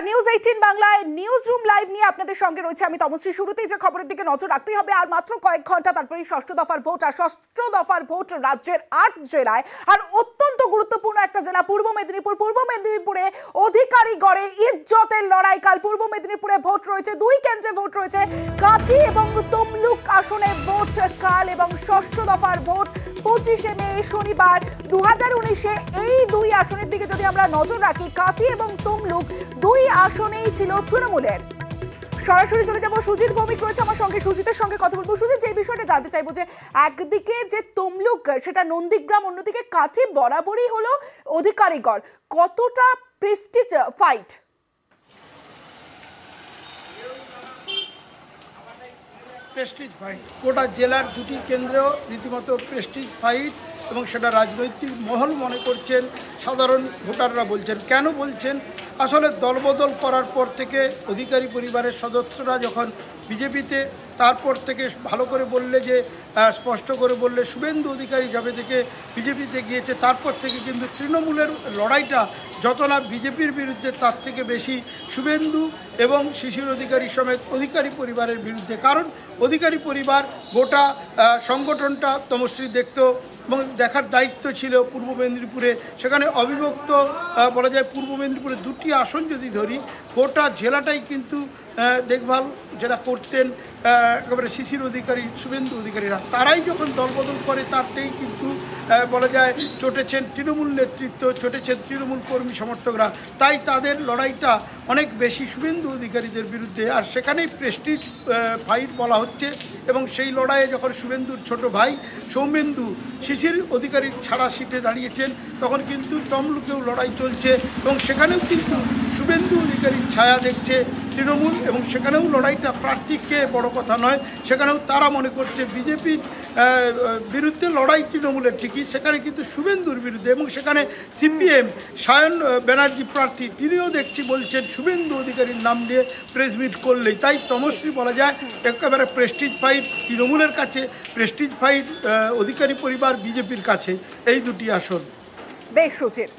News 18 বাংলায় news room live নিয়ে আপনাদের সঙ্গে রয়েছে আমি তমশ্রী। শুরুতেই যে খবরের দিকে নজর রাখতেই হবে, আর মাত্র কয়েক ঘন্টা তারপরেই ষষ্ঠ দফার ভোট। আর ষষ্ঠ দফার ভোট রাজ্যের 8 জেলায়, আর অত্যন্ত গুরুত্বপূর্ণ একটা জেলা পূর্ব মেদিনীপুর। পূর্ব মেদিনীপুরে অধিকারী গড়ে ইজ্জতের লড়াই। কাল পূর্ব মেদিনীপুরে ভোট রয়েছে, 2 কেন্দ্রে ভোট রয়েছে। কাঁথি এবং তমলুক আসনে ভোট কাল, এবং ষষ্ঠ দফার ভোট 25শে মে শনিবার। 2019-এ এই 2 আসনের দিকে যদি আমরা নজর রাখি, কাঁথি এবং তমলুক 2 আসনেই ছিল তৃণমূলের। সরাসরি চলে যাবো, সুজিত ভৌমিক রয়েছে আমার সঙ্গে, সুজিতের সঙ্গে কথা বলবো। সুজিত, যে বিষয়টা জানতে চাইবো যে একদিকে যে তমলুক সেটা নন্দীগ্রাম, অন্যদিকে কাঁথি বরাবরই হলো অধিকারীগড়, কতটা প্রেস্টিজ ফাইট? প্রেস্টিজ ফাইট, গোটা জেলার 2টি কেন্দ্রেও রীতিমতো প্রেস্টিজ ফাইট, এবং সেটা রাজনৈতিক মহল মনে করছেন, সাধারণ ভোটাররা বলছেন। কেন বলছেন? আসলে দলবদল করার পর থেকে অধিকারী পরিবারের সদস্যরা যখন বিজেপিতে, তারপর থেকে ভালো করে বললে যে স্পষ্ট করে বললে শুভেন্দু অধিকারী যবে থেকে বিজেপিতে গিয়েছে, তারপর থেকে কিন্তু তৃণমূলের লড়াইটা যত না বিজেপির বিরুদ্ধে, তার থেকে বেশি শুভেন্দু এবং শিশির অধিকারী সমেত অধিকারী পরিবারের বিরুদ্ধে। কারণ অধিকারী পরিবার গোটা সংগঠনটা তমশ্রী দেখত এবং দেখার দায়িত্ব ছিল পূর্ব মেদিনীপুরে। সেখানে অবিভক্ত বলা যায়, পূর্ব মেদিনীপুরে 2টি আসন যদি ধরি, গোটা জেলাটাই কিন্তু দেখভাল যেটা করতেন একেবারে শিশির অধিকারী, শুভেন্দু অধিকারীরা। তারাই যখন দলবদল করে, তারটাই কিন্তু বলা যায় চটেছেন তৃণমূল নেতৃত্ব, চটেছেন তৃণমূল কর্মী সমর্থকরা। তাই তাদের লড়াইটা অনেক বেশি শুভেন্দু অধিকারীদের বিরুদ্ধে, আর সেখানেই প্রেস্টিজ ফাইট বলা হচ্ছে। এবং সেই লড়াইয়ে যখন শুভেন্দুর ছোট ভাই সৌমেন্দু শিশির অধিকারীর ছাড়া সিটে দাঁড়িয়েছেন, তখন কিন্তু তমলুকেও লড়াই চলছে, এবং সেখানেও কিন্তু শুভেন্দু অধিকারীর ছায়া দেখছে তৃণমূল। এবং সেখানেও লড়াইটা প্রার্থীকে বড় কথা নয়, সেখানেও তারা মনে করছে বিজেপির বিরুদ্ধে লড়াই তৃণমূলের ঠিকই, সেখানে কিন্তু শুভেন্দুর বিরুদ্ধে। এবং সেখানে সিপিএম সায়ন ব্যানার্জি প্রার্থী, তিনিও দেখছি বলছেন শুভেন্দু অধিকারীর নাম নিয়ে প্রেস মিট করলেই। তাই তমশ্রী বলা যায় একেবারে প্রেস্টিজ ফাইট তৃণমূলের কাছে, প্রেস্টিজ ফাইট অধিকারী পরিবার বিজেপির কাছে, এই 2টি আসন। বেশ সুজিত।